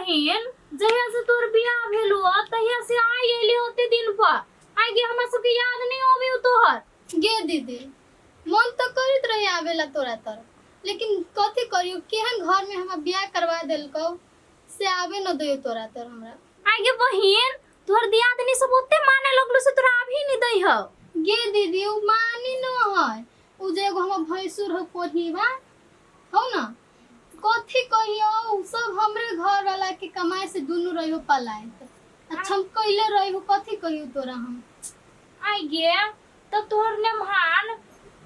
बहिन जहिया से तोर बियाह भेलु तहिया से आई एली होते दिन पर आई गे हमरा सब के याद नहीं होबी तोहर गे दीदी मन तो करित रही आवेला तोरा तरफ लेकिन कथी करियो केहन घर में हमरा बियाह करवा देलको से आवे न दियो तोरा तर हमरा आई गे बहिन तोहर दियादनी सब ओते माने लगलु से तोरा अभी नहीं दई हो गे दीदी उ मानी न है उ जे एगो हम भैंसुर हो कोठीबा हो ना कथी कहियो सब हमरे घर वाला के कमाई से दुनु रहियो पलाए अच्छा हम कइले रहियो कथी कहियो तोरा हम आई गे तो तोहर ने महान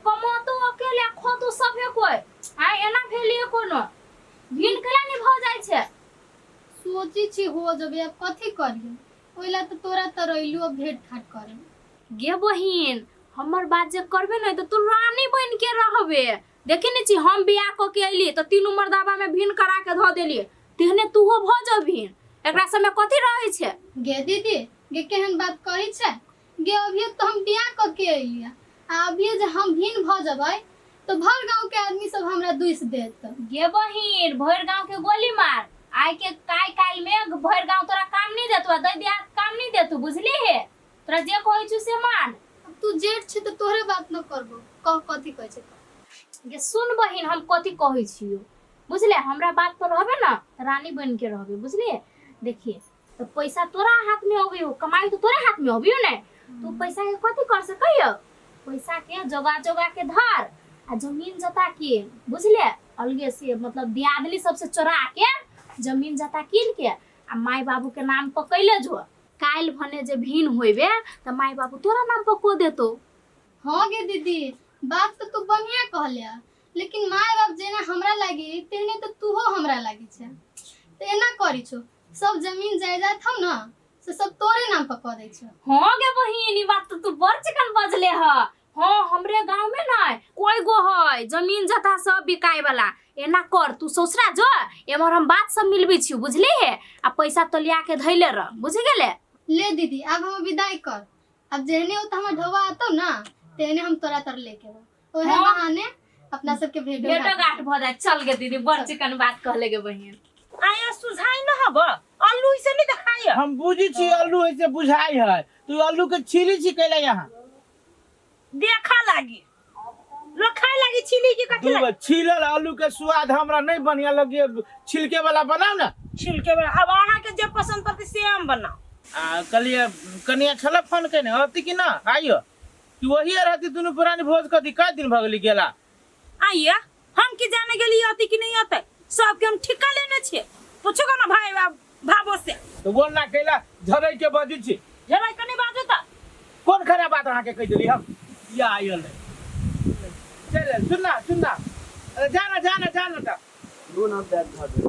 कमो तो अकेले खो तो सबे कोई आई एना भेलिए कोनो भिन केला नि भ जाय छे सोची छी हो जबे अब कथी करियो ओइला तो तोरा त रहिलु अब भेट घाट करे गे बहिन हमर बात जे करबे न तो तू रानी बन के रहबे देखि नि छी हम बियाह क के अइली त तीनू मर्दाबा में भिन करा के ध देलिए तेहने तूहो भ जा भिन एकरा समय कथी रहै छे गे दीदी गे केहन बात कहै छे गे अभी तो हम बियाह क के अइलिया आ अभी जे हम भिन भ जबै तो भर गांव के आदमी सब हमरा दुइस देत गे बहिन भर गांव के गोली मार आई के काय काल में भर गांव तोरा काम नहीं देतवा दई दिया काम नहीं देतु बुझली हे तोरा जे कहै छु से मान तू जेठ छे तो तोहरे बात न करबो कह कथी कहै छे गे सुन बहिन हम कथी कहै छियो बुझले हमरा बात पर रहबे ना रानी बन के रहबे बुझली देखिए तो पैसा तोरा हाथ में होबी हो कमाई तो तोरे हाथ में होबी हो ने तू पैसा के कथी कर सकइयो पैसा के जोगा जोगा के धर आ जमीन जता के बुझले अलगे से मतलब दियादनी सबसे चोरा के जमीन जता कीन के आ माई बाबू के नाम पर कैले जो काल भने जे भिन होइबे त माई बाबू तोरा नाम पर को देतो हां गे दीदी बात तो तू बढ़िया कहलिया लेकिन माय बाप जेना हमरा लागी तेने तो तूहो हमरा लागी छे तो एना करी छो सब जमीन जायदाद हम ना से सब तोरे नाम पर क दै छो हां गे बहिन ई बात तो तू बड़ चिकन बजले ह हां हमरे गांव में ना कोई गो है जमीन जता सब बिकाय वाला एना कर तू ससुरा जो एमर हम बात सब मिलबी छी बुझली है आ पैसा तो लिया के धइले र बुझ गेले ले दीदी अब हम विदाई कर अब जेहने हो त हमर ढोवा आतो ना तेने हम तोरा तर लेके बा ओहे बहाने अपना सबके भेटो गाठ भ जाय चल गे दीदी बड़ चिकन बात कहले गे बहिन आया सुझाई न हब आलू इसे नहीं दिखाई हम बुझी छी आलू ऐसे बुझाई है तू आलू के छीली छी कैला यहाँ देखा लागी रखाई लागी छिली की कथि तू छीलल आलू के स्वाद हमरा नहीं बढ़िया लगे छिलके वाला बनाओ ना छिलके वाला अब आहा के जे पसंद पड़ते से हम बनाओ कलिए कनिया छला फोन केने होती कि ना आइयो कि वही रहती दुनु पुरानी भोज कथी का दिन भगली गेला आइया हम की जाने गेली आती कि नहीं आते सब के हम ठिका लेने छे पूछो ना भाई भाबो से तो बोल ना कैला झरै के बजू छी जरा कने बाजू त कौन खराब बात अहाँ के कह देली हम या आइल चल सुनना सुनना अरे जाना जाना जाना ता दोनों बैग धर दे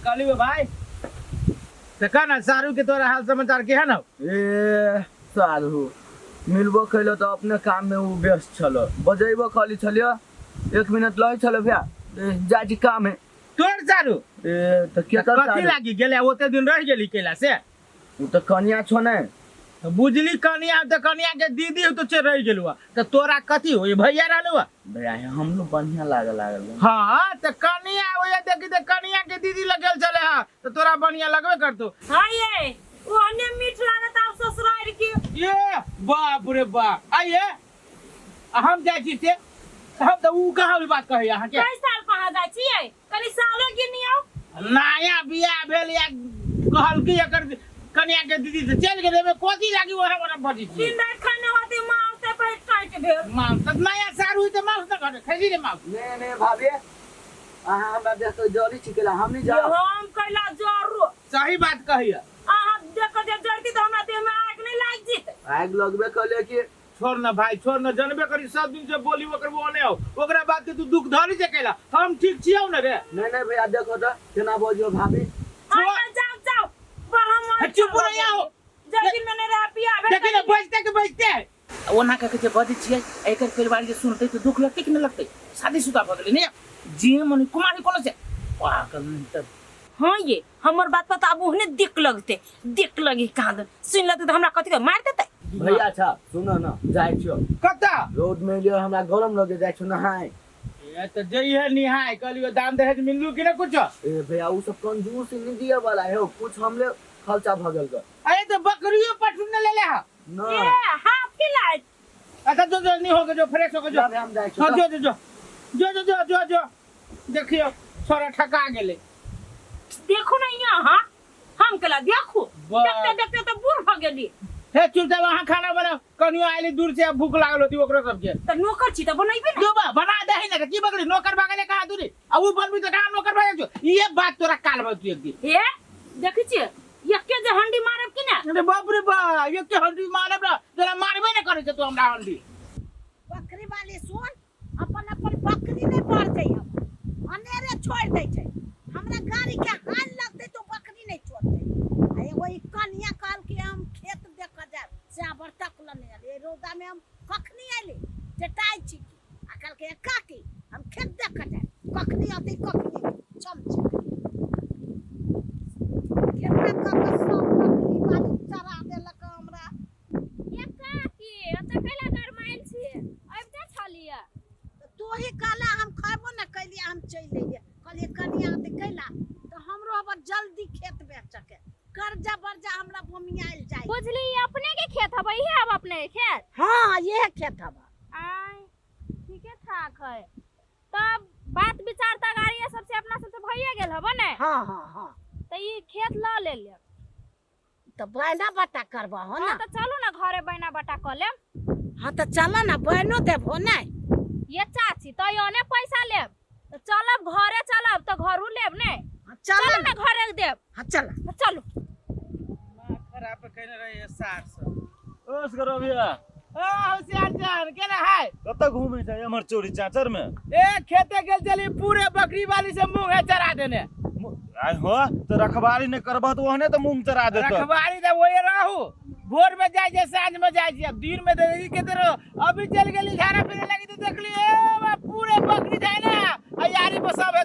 काली भाई त कहना सारू के तोरा हाल समाचार केहन हो ए सारू मिलबो कैलो तो अपने काम में वो व्यस्त छलो बजेबो खाली छलियो 1 मिनट लय छलो भैया जाजी काम है तोर सारू ए तो के कर कथी लागी गेले ओते दिन रह गेली केला से उ तो कन्या छो ने तो बुझली कन्या तो कन्या के दीदी हो तो चे रह गेलुआ तो तोरा कथी हो ये भैया रहलुआ भैया हम लोग बढ़िया लागल हां तो कन्या ओए देखी तो कन्या के दीदी लगल चले हां तो तोरा बढ़िया लगबे करतो हां ये वो अन्य मीठ लागत आ ससुराल की ये बाप रे बाप आइए हम जाय छी से हम तो ऊ कहां बात कहे यहां के कई साल कहां जाय छियै कनी सालो गिनी आओ नया बियाह भेल या कहल की एकर कन्या के दीदी से चल गेले में कोथी लागी ओरा बड़ी छी दिन रात खाने होते मां से पेट काट दे मां त नया सारू त मां त करे खैली रे मां ने भाभी आहा हमरा देख तो जरी छिकेला हम नहीं जा हम कैला जरूर सही बात कहिया आहा देख जे जरती तो हमरा देह में आग नहीं लाग जीत आग लगबे कहले कि छोड़ ना भाई छोड़ ना जनबे करी सब दिन से बोली ओकर वो ने हो ओकरा बात के तू दुख धरी से कैला हम ठीक छियौ न रे नहीं भैया देखो तो केना बोलियो भाभी जाओ जाओ पर हम चुप रह आओ जल्दी मैंने रे पिया देखि ना बजते के बजते ओना का के बजै छियै एकर परिवार जे सुनते तो दुख लगते कि न लगते शादी शुदा भ गेलै ने जे मन कुमारी कोनो से वाह कर हां ये हमर बात पता अब ओहने दिक लगी कांद सुन लेते तो हमरा कथि के मार देते भैया अच्छा सुनो ना जाय छियो कता रोड में लियो हमरा गरम लगे जाय छियो नहाय ये तो जइए निहाय कलियो दाम दहेज मिललू कि ना कुछ ए भैया उ सब कंजूस नहीं दिए वाला है कुछ हमले खर्चा भगल कर अरे तो बकरियों पटुन ले ले हा ना ए हाफ खिलाए अच्छा जो नहीं होगा जो फ्रेश होगा जो हम जाए हाँ, जो देखियो छोरा ठका गेले देखो ना यहाँ हम कला देखो वाह। देखते देखते तो बूढ़ हो गेली हे चुलता वहां खाना बना कनियो आइली दूर से भूख लागल होती ओकरो सबके तो नौकर छी तो बनैबे ना जो बना दे ना की बकरी नौकर भागले कहा दूरी अब वो बनबी तो काम नौकर भाग जो ये बात तोरा काल बा तू एक दिन हे देखै छी एके जे हंडी मारब कि ना अरे बाप रे बा ये के हंडी मारब ना तोरा मारबे ना करे तो हमरा हंडी बकरी वाली सुन अपन अपन बकरी नहीं पड़ जाई हम अनेरे छोड़ दे छै हमरा गाड़ी के हाल लगते तो बकरी नहीं छोड़ते आ एगो ई कनिया काल के हम खेत देख जाए से आबर तक लने आले रोदा में हम कखनी आले जटाई छी आ कल के काकी हम खेत देख जाए कखनी आते कखनी चमच केतना काका सब बकरी वाली चरा देलक हमरा की अत केला गरमाइल छी आबते छलिया तू ही काला हम खाबो न कैली हम चल लिए कहलिए कनिया आते कैला तो हमरो अब जल्दी खेत बेच सके कर्जा बर्जा हमरा भूमि आइल जाए बुझली अपने के खेत हबे ही अब अपने के खेत हां ये खेत हवा आय ठीके ठाक है तब बात विचार तगारी सबसे अपना सबसे भइए गेल हबे ने हां तो ये खेत ल ले ले तो बहना बटा करबा हो ना तो चलो ना घरे बहना बटा क लेम हां तो चलो ना बहनो देबो ना ये चाची तो योने पैसा लेब तो चलब घरे चलब तो घरू लेब ने चलो चलो ना घरे देब हां चल चलो खराब कहने रहे 700 ओस करो भैया ओ होशियार जान केना है कत घूमे छै हमर चोरी चाचर में ए खेते गेल चली पूरे बकरी वाली से मुंह है चरा देने आय हो तो रखवारी ने करबह तो ओहने तो मुंह चरा देत रखवारी तो वही रहू भोर में जाय जे सांझ में जाय जे दिन में देखी के तेरो अभी चल गेली झाड़ा फिरे लगी तो देखली ए बा पूरे बकरी जाय ना आ यारी बसब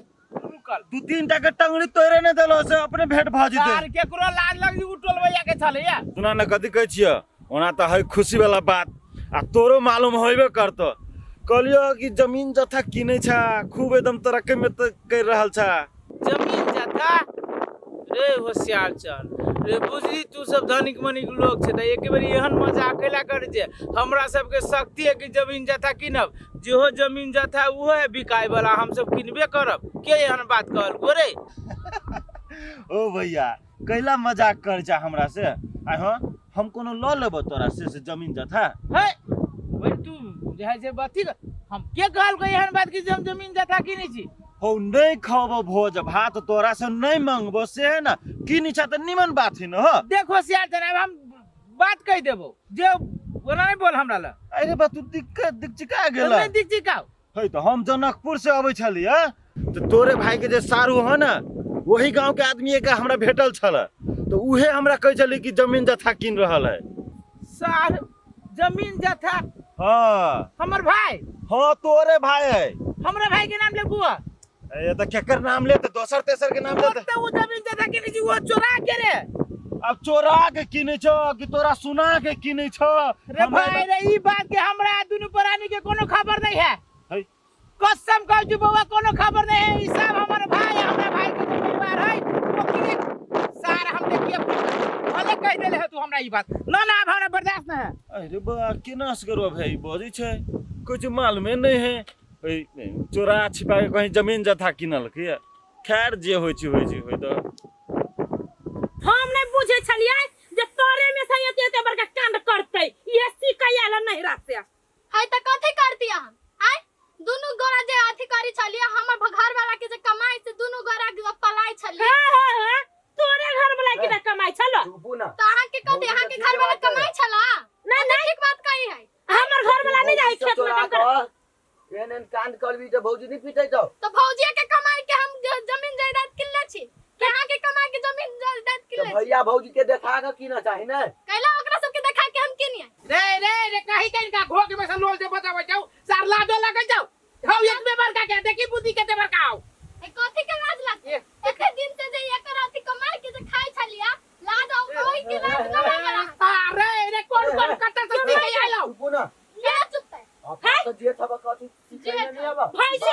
रुकल दू तीन टा के टंगड़ी तोरे ने देलो से अपने भेट भाजी दे यार केकरो लाज लगी उठल भैया के चले या सुना न कथि कहै छिय ओना त है खुशी वाला बात आ तोरो मालूम होइबे करतो कहलियो कि जमीन जथा किनै छा खूब एकदम तरक्की में त कर रहल छा जमीन जथा रे होशियार चल रे बुझली तू सब धनिक मनिक लोग छे त एक बेर एहन मजाक कैला कर जे हमरा सब के शक्ति है कि जमीन जथा किनब जेहो जमीन जथा उहो है बिकाय वाला हम सब किनबे करब के एहन बात कहल गोरे ओ भैया कैला मजाक कर छा हमरा से आय हो हम कोनो ल लेबो तोरा से जमीन जथा है वही तू जे से बाती हम के कहल को एहन बात कि हम जमीन जथा किनै छी हो नहीं खाबो भोज भात तोरा से नहीं मांगबो से है ना किनी छा त निमन बात है न हो देखो होशियार जनाब हम बात कह देबो जे बोला नहीं बोल हमरा ला अरे बा तू दिक्चिका गेला नहीं दिख चिकाओ है तो हम जनकपुर से आबै छली ह तो तोरे भाई के जे सारू ह ना वही गांव के आदमी के हमरा भेटल छल तो उहे हमरा कह छली कि जमीन जथा किन रहल है सार जमीन जथा हां हमर भाई हां तोरे भाई है हमरा भाई के नाम ले बुआ ये तो केकर नाम लेते दोसर तेसर के नाम लेते तो वो जमीन जथा किनै छी वो चोरा के रे अब चोरा के किनै छ कि तोरा सुना के किनै छ रे भाई रे ई बात के हमरा दुनु प्राणी के कोनो खबर नहीं है है कसम कहू छी बउआ कोनो खबर नहीं है ई सब हमर भाई हमरा भाई के परिवार है ओकरे सार हम देखिए भले कह देले है तू हमरा ई बात ना ना अब हमरा बर्दाश्त नहीं है अरे बा केनास करो भाई बोझी छै कुछ मालूम नहीं है चोरा छिपा के कहीं जमीन जथा किनल के खैर जे होय छै तो हम नहीं बुझे छलिए जे तोरे में से एते बड़का कांड करतै ये सिकायला नहीं रहते हाय त कथि करती हम आय दुनु गोरा जे अधिकारी छलिए हमर घर वाला के जे कमाई से दुनु गोरा पलाई छलिए हां तोरे घर वाला के कमाई छलो चुपू ना त अहाँ के कथि अहाँ के घर वाला कमाई छला ना ना ठीक बात कही है हमर घर वाला नहीं जाई खेत में काम कर एनन कांड करबी तो भौजी नहीं पीटै तो भौजिया के कमाई के हम जमीन जायदाद किल्ले छी के अहाँ के कमाई के जमीन जायदाद किल्ले छी भैया भौजी के देखा के की ना चाहि ना कैला ओकरा सब के देखा के हम किनिए रे कहीं कहीं का घोक में से लोल से बचावे जाओ सार लादो लगे जाओ हौ एक में बड़का के देखी बुद्धि के बड़काओ ए कथि के लाज लागे एते दिन से जे एकर अथि कमाई के जे खाई छलिया लाज आओ ओई के लाज कमाई अरे रे कौन कट्टा से के आइलो चुपू ना ये चुप है आप तो जे थबा कथि सिखाई नहीं आबा भाई से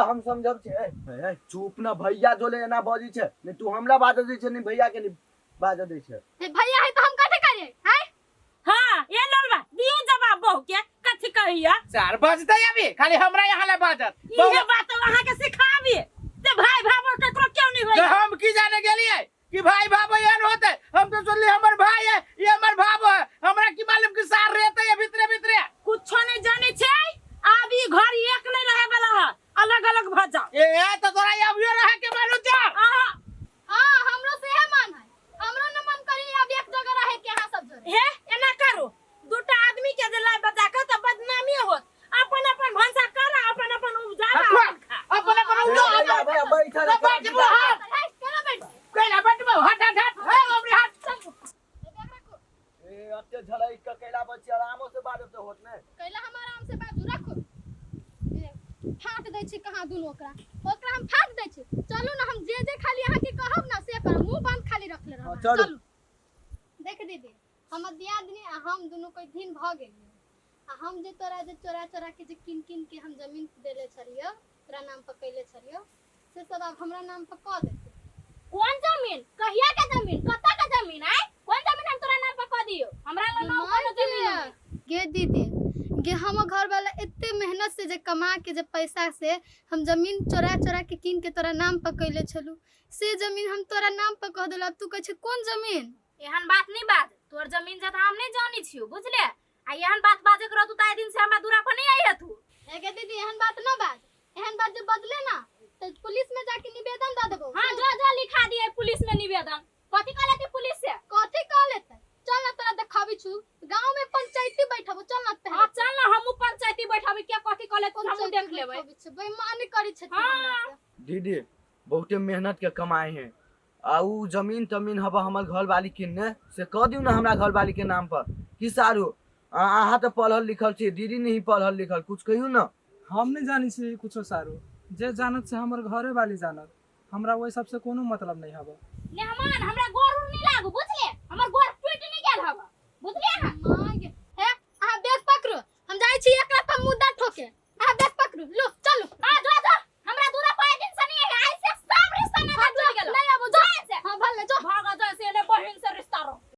हम समझब छे ए, चुप ना भैया जोले ना बजी छे नहीं तू हमरा बात दै छे नहीं भैया के नहीं बात दै छे भैया है तो हम कथी करिए हैं? हाँ ये लोलबा दियो जवाब बहू के कथी कहिया 4 बजते अभी खाली हमरा यहाँ ले बाजत ये बात वहां के सिखाबी ते भाई भाबो ककरो क्यों नहीं तो होई हम की जाने गेलिए कि भाई भाबो एहन होते हम तो सुनली हमर भाई है ये हमर भाबो है हमरा की मालूम कि सार रहते है भीतरे भीतरे कुछो नहीं जाने छे अब ई घर एक नहीं रहे वाला है अलग अलग भ जा ए तो तोरा अभियो रहे के मालूम छ हां हमरो से है मन है हमरो न मन करी अब एक जगह रहे के यहां सब जोरे हे एना करो दूटा आदमी के जे लाई बजा के त बदनामी होत अपन अपन भंसा कर अपन अपन उपजावा अपन अपन उठो भैया बैठा रे बैठ बो हाथ केना बैठ कैला बैठ बो हट हट हट ए अपने हाथ ए अत्ते झलाई के कैला बच्चे आरामो से बात तो होत ने कैला हम आराम से बाजू रखो फाट दै छी कहाँ दुनो ओकरा हम फाट दै छी चलू ना हम जे खाली अहाँ के कहब ना से कर मुंह बंद खाली रखले रहब चलू। देख दीदी हमर दियादनी आ हम दुनो कोई दिन भ गेली आ हम जे तोरा जे चोरा चोरा के जे किन किन के हम जमीन देले छलियो तोरा नाम पर कैले छलियो से सब अब हमरा नाम पर क देते कौन जमीन कहिया के जमीन कत्ता के जमीन है कौन जमीन हम तोरा नाम पर कह दियो हमरा ला नाम कोनो जमीन नहीं गे दीदी गे हम घर वाला इतने मेहनत से जे कमा के जे पैसा से हम जमीन चोरा चोरा के किन के तोरा नाम पर कैले छलू से जमीन हम तोरा नाम पर कह देला तू कह छ कौन जमीन एहन बात नहीं बात तोर जमीन जत हम नहीं जानी छियो बुझले आ एहन बात बाजे करो तू ताए दिन से हमरा दूरा पर नहीं आई है तू गे दीदी एहन बात ना बात एहन बात जो बदले ना तो पुलिस में जाके निवेदन दे देबो हां जो लिखा दिए पुलिस में निवेदन कथी कहले ती पुलिस से कथी कह लेते चल ना तोरा देखाबी छु गांव में पंचायती बैठबो चल ना हां चल ना हमहु पंचायती बैठाबी के कथी कहले तू हमहु देख लेबै बेईमानी करी छ हमरा से दीदी बहुते मेहनत के कमाए हैं आ उ जमीन तमीन हवा हमर घर वाली किन्ने से कह दियो ना हमरा घर वाली के नाम पर कि सारू अहाँ तो पढ़ल लिखल छी दीदी नहीं पढ़ल लिखल कुछ कहियो ना हम नहीं जानी छी कुछो सारो जे जानत से हमर घरे वाली जानत हमरा ओइ सब से कोनो मतलब नहीं हबो मेहमान हमरा गोर नहीं लागू बुझले हमर गोर टूट नहीं गेल हवा बुझले मां गे